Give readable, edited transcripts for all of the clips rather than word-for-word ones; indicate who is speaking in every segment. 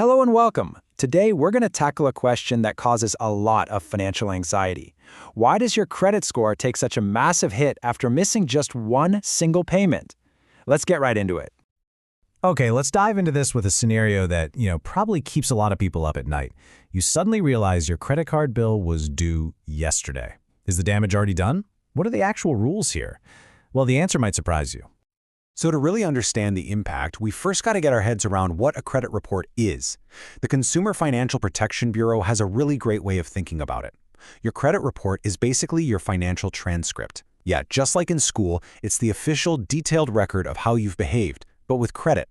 Speaker 1: Hello and welcome. Today, we're going to tackle a question that causes a lot of financial anxiety. Why does your credit score take such a massive hit after missing just one single payment? Let's get right into it.
Speaker 2: Okay, let's dive into this with a scenario that, probably keeps a lot of people up at night. You suddenly realize your credit card bill was due yesterday. Is the damage already done? What are the actual rules here? Well, the answer might surprise you.
Speaker 3: So to really understand the impact, we first got to get our heads around what a credit report is. The Consumer Financial Protection Bureau has a really great way of thinking about it. Your credit report is basically your financial transcript. Yeah, just like in school, it's the official detailed record of how you've behaved, but with credit.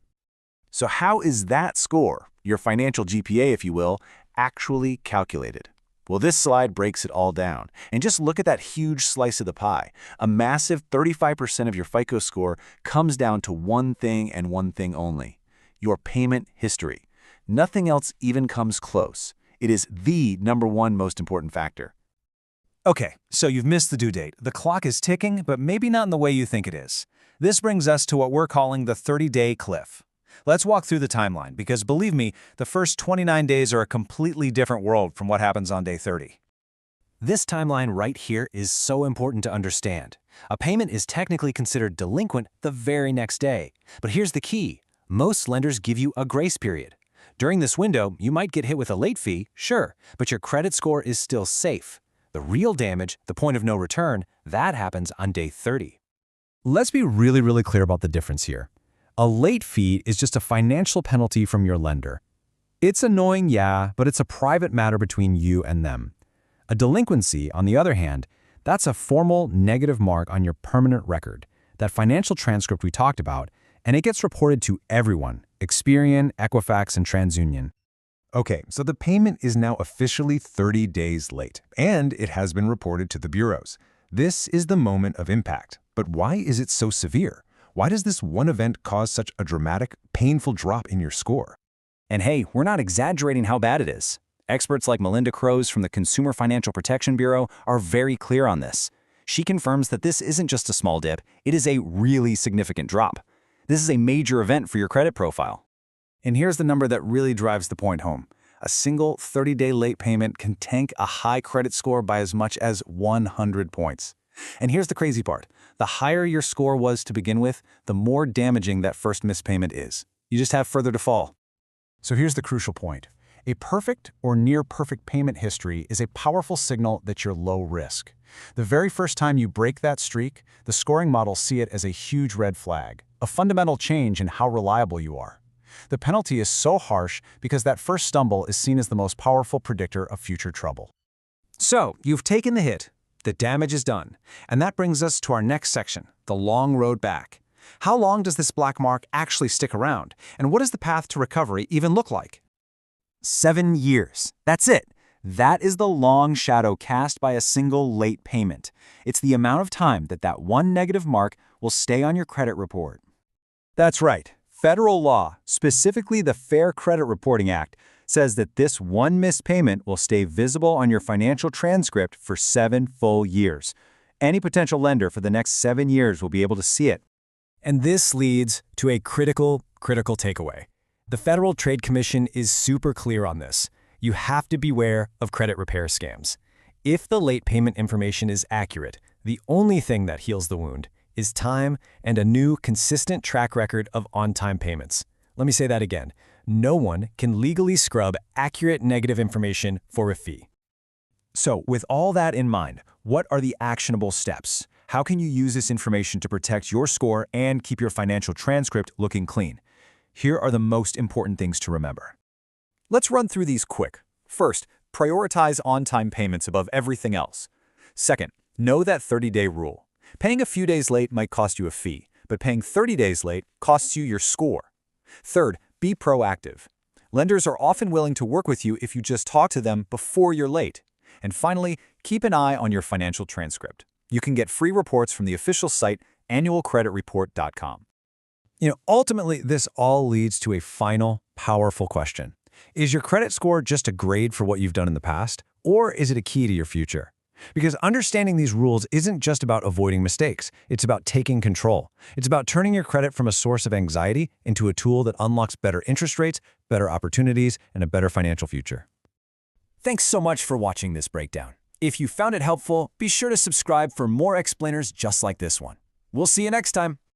Speaker 3: So how is that score, your financial GPA if you will, actually calculated? Well, this slide breaks it all down. And just look at that huge slice of the pie. A massive 35% of your FICO score comes down to one thing and one thing only: your payment history. Nothing else even comes close. It is the #1 most important factor.
Speaker 4: Okay, so you've missed the due date. The clock is ticking, but maybe not in the way you think it is. This brings us to what we're calling the 30-day cliff. Let's walk through the timeline, because believe me, the first 29 days are a completely different world from what happens on day 30.
Speaker 5: This timeline right here is so important to understand. A payment is technically considered delinquent the very next day. But here's the key. Most lenders give you a grace period. During this window, you might get hit with a late fee, sure, but your credit score is still safe. The real damage, the point of no return, that happens on day 30.
Speaker 2: Let's be really clear about the difference here. A late fee is just a financial penalty from your lender. It's annoying, yeah, but it's a private matter between you and them. A delinquency, on the other hand, that's a formal negative mark on your permanent record, that financial transcript we talked about, and it gets reported to everyone: Experian, Equifax, and TransUnion.
Speaker 6: Okay, so the payment is now officially 30 days late, and it has been reported to the bureaus. This is the moment of impact. But why is it so severe? Why does this one event cause such a dramatic, painful drop in your score?
Speaker 5: And hey, we're not exaggerating how bad it is. Experts like Melinda Crows from the Consumer Financial Protection Bureau are very clear on this. She confirms that this isn't just a small dip, it is a really significant drop. This is a major event for your credit profile.
Speaker 4: And here's the number that really drives the point home. A single 30-day late payment can tank a high credit score by as much as 100 points. And here's the crazy part. The higher your score was to begin with, the more damaging that first missed payment is. You just have further to fall.
Speaker 2: So here's the crucial point. A perfect or near-perfect payment history is a powerful signal that you're low risk. The very first time you break that streak, the scoring models see it as a huge red flag, a fundamental change in how reliable you are. The penalty is so harsh because that first stumble is seen as the most powerful predictor of future trouble.
Speaker 4: So, you've taken the hit. The damage is done. And that brings us to our next section, the long road back. How long does this black mark actually stick around? And what does the path to recovery even look like?
Speaker 5: 7 years. That's it. That is the long shadow cast by a single late payment. It's the amount of time that one negative mark will stay on your credit report.
Speaker 4: That's right. Federal law, specifically the Fair Credit Reporting Act, says that this one missed payment will stay visible on your financial transcript for 7 full years. Any potential lender for the next 7 years will be able to see it.
Speaker 5: And this leads to a critical takeaway. The Federal Trade Commission is super clear on this. You have to beware of credit repair scams. If the late payment information is accurate, the only thing that heals the wound is time and a new, consistent track record of on-time payments. Let me say that again. No one can legally scrub accurate negative information for a fee.
Speaker 4: So, with all that in mind, what are the actionable steps? How can you use this information to protect your score and keep your financial transcript looking clean? Here are the most important things to remember.
Speaker 7: Let's run through these quick. First, prioritize on-time payments above everything else. Second, know that 30-day rule. Paying a few days late might cost you a fee, but paying 30 days late costs you your score. Third, be proactive. Lenders are often willing to work with you if you just talk to them before you're late. And finally, keep an eye on your financial transcript. You can get free reports from the official site annualcreditreport.com.
Speaker 2: Ultimately, this all leads to a final, powerful question. Is your credit score just a grade for what you've done in the past, or is it a key to your future? Because understanding these rules isn't just about avoiding mistakes. It's about taking control. It's about turning your credit from a source of anxiety into a tool that unlocks better interest rates, better opportunities, and a better financial future.
Speaker 5: Thanks so much for watching this breakdown. If you found it helpful, be sure to subscribe for more explainers just like this one. We'll see you next time.